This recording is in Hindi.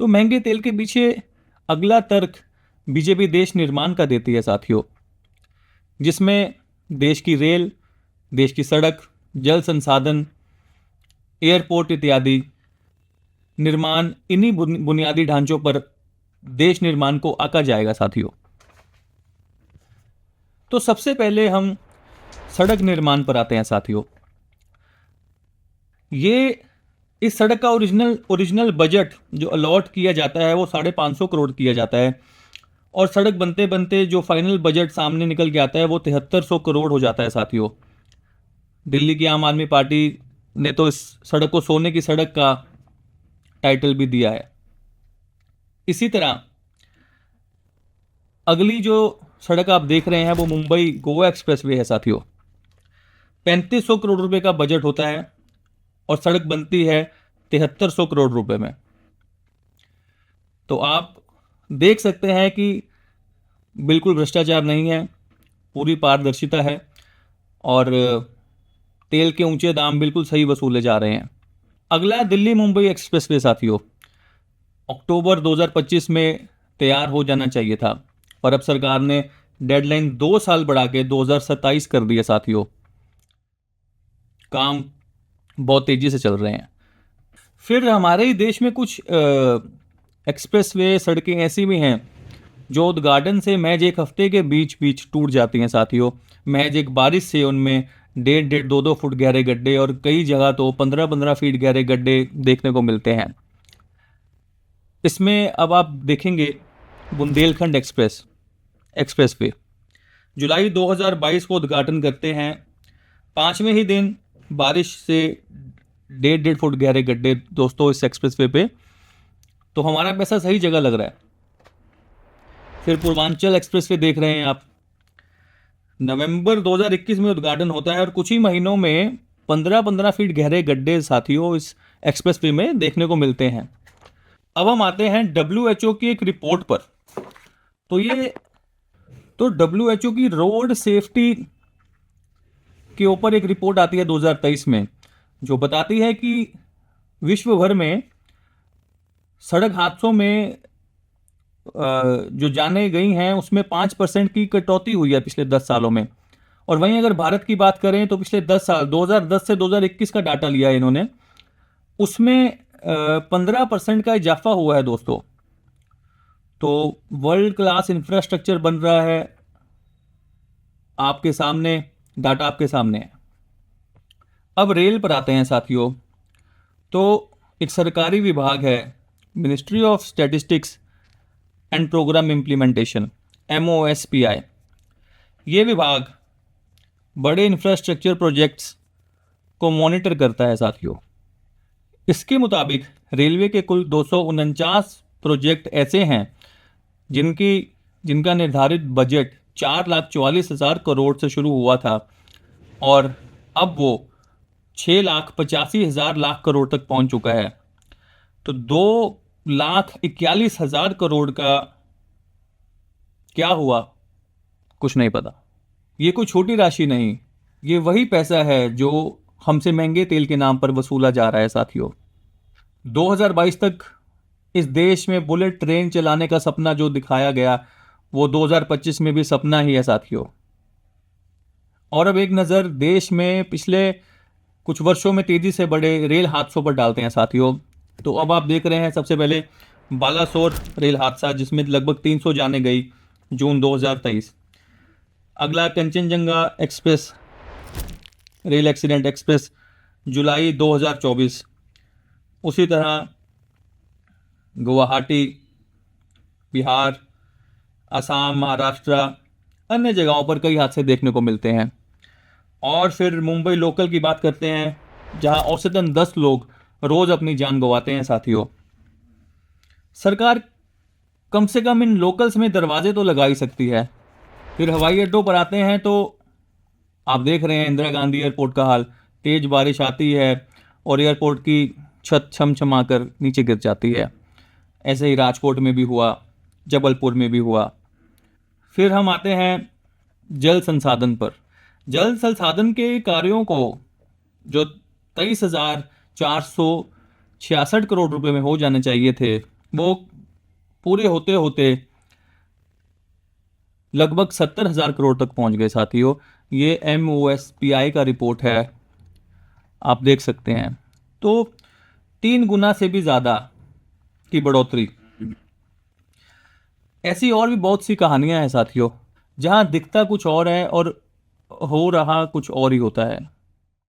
तो महंगे तेल के पीछे अगला तर्क बीजेपी देश निर्माण का देती है साथियों, जिसमें देश की रेल, देश की सड़क, जल संसाधन, एयरपोर्ट इत्यादि निर्माण, इन्हीं बुनियादी ढांचों पर देश निर्माण को आंका जाएगा साथियों। तो सबसे पहले हम सड़क निर्माण पर आते हैं साथियों। ये इस सड़क का ओरिजिनल बजट जो अलॉट किया जाता है वो 550 करोड़ किया जाता है, और सड़क बनते बनते जो फाइनल बजट सामने निकल के आता है वो 7300 करोड़ हो जाता है साथियों। दिल्ली की आम आदमी पार्टी ने तो इस सड़क को सोने की सड़क का टाइटल भी दिया है। इसी तरह अगली जो सड़क आप देख रहे हैं वो मुंबई गोवा एक्सप्रेसवे है साथियों। 3500 करोड़ रुपए का बजट होता है और सड़क बनती है 7300 करोड़ रुपए में। तो आप देख सकते हैं कि बिल्कुल भ्रष्टाचार नहीं है, पूरी पारदर्शिता है, और तेल के ऊंचे दाम बिल्कुल सही वसूले जा रहे हैं। अगला दिल्ली मुंबई एक्सप्रेसवे साथियों, अक्टूबर 2025 में तैयार हो जाना चाहिए था, पर अब सरकार ने डेडलाइन 2 साल बढ़ा के 2027 कर दिया साथियों। काम बहुत तेजी से चल रहे हैं। फिर हमारे ही देश में कुछ एक्सप्रेसवे सड़कें ऐसी भी हैं जो उद्घाटन से महज एक हफ्ते के बीच बीच टूट जाती हैं साथियों। महज एक बारिश से उनमें 1.5 2 फुट गहरे गड्ढे, और कई जगह तो 15 फीट गहरे गड्ढे देखने को मिलते हैं। इसमें अब आप देखेंगे बुंदेलखंड एक्सप्रेसवे जुलाई 2022 को उद्घाटन करते हैं। 5वें ही दिन बारिश से 1.5 फुट गहरे गड्ढे दोस्तों इस एक्सप्रेसवे पे। तो हमारा पैसा सही जगह लग रहा है। फिर पूर्वांचल एक्सप्रेसवे देख रहे हैं आप, नवंबर 2021 में उद्घाटन होता है और कुछ ही महीनों में 15 फीट गहरे गड्ढे साथियों इस एक्सप्रेसवे में देखने को मिलते हैं। अब हम आते हैं WHO की एक रिपोर्ट पर। तो WHO की रोड सेफ्टी के ऊपर एक रिपोर्ट आती है 2023 में, जो बताती है कि विश्व भर में सड़क हादसों में जो जाने गई हैं उसमें 5% की कटौती हुई है पिछले 10 सालों में। और वहीं अगर भारत की बात करें तो पिछले 10 साल 2010 से 2021 का डाटा लिया है इन्होंने, उसमें 15% का इजाफा हुआ है दोस्तों। तो वर्ल्ड क्लास इंफ्रास्ट्रक्चर बन रहा है, आपके सामने डाटा आपके सामने है। अब रेल पर आते हैं साथियों। तो एक सरकारी विभाग है, ministry of statistics and programme implementation, MOSPI। ये विभाग बड़े इंफ्रास्ट्रक्चर प्रोजेक्ट्स को मॉनिटर करता है साथियों। इसके मुताबिक रेलवे के कुल 249 प्रोजेक्ट ऐसे हैं जिनका निर्धारित बजट 4,44,000 करोड़ से शुरू हुआ था, और अब वो 6,85,000 करोड़ तक पहुंच चुका है। तो 2,41,000 करोड़ का क्या हुआ कुछ नहीं पता। ये कोई छोटी राशि नहीं, ये वही पैसा है जो हमसे महंगे तेल के नाम पर वसूला जा रहा है साथियों। 2022 तक इस देश में बुलेट ट्रेन चलाने का सपना जो दिखाया गया वो 2025 में भी सपना ही है साथियों। और अब एक नज़र देश में पिछले कुछ वर्षों में तेजी से बढ़े रेल हादसों पर डालते हैं साथियों। तो अब आप देख रहे हैं सबसे पहले बालासोर रेल हादसा, जिसमें लगभग 300 जाने गई, जून 2023। अगला Kanchenjunga express rail accident express, जुलाई 2024। उसी तरह गुवाहाटी, बिहार, असम, महाराष्ट्र, अन्य जगहों पर कई हादसे देखने को मिलते हैं। और फिर मुंबई लोकल की बात करते हैं, जहां औसतन 10 लोग रोज अपनी जान गंवाते हैं साथियों। सरकार कम से कम इन लोकल्स में दरवाजे तो लगा ही सकती है। फिर हवाई अड्डों पर आते हैं तो आप देख रहे हैं इंदिरा गांधी एयरपोर्ट का हाल। तेज बारिश आती है और एयरपोर्ट की छत छमछमा कर नीचे गिर जाती है। ऐसे ही राजकोट में भी हुआ, जबलपुर में भी हुआ। फिर हम आते हैं जल संसाधन पर। जल संसाधन के कार्यों को जो 23,466 करोड़ रुपए में हो जाने चाहिए थे, वो पूरे होते होते लगभग 70,000 करोड़ तक पहुंच गए साथियों। ये MOSPI का रिपोर्ट है, आप देख सकते हैं। तो 3 गुना से भी ज्यादा की बढ़ोतरी। ऐसी और भी बहुत सी कहानियां हैं साथियों, जहां दिखता कुछ और है और हो रहा कुछ और ही होता है।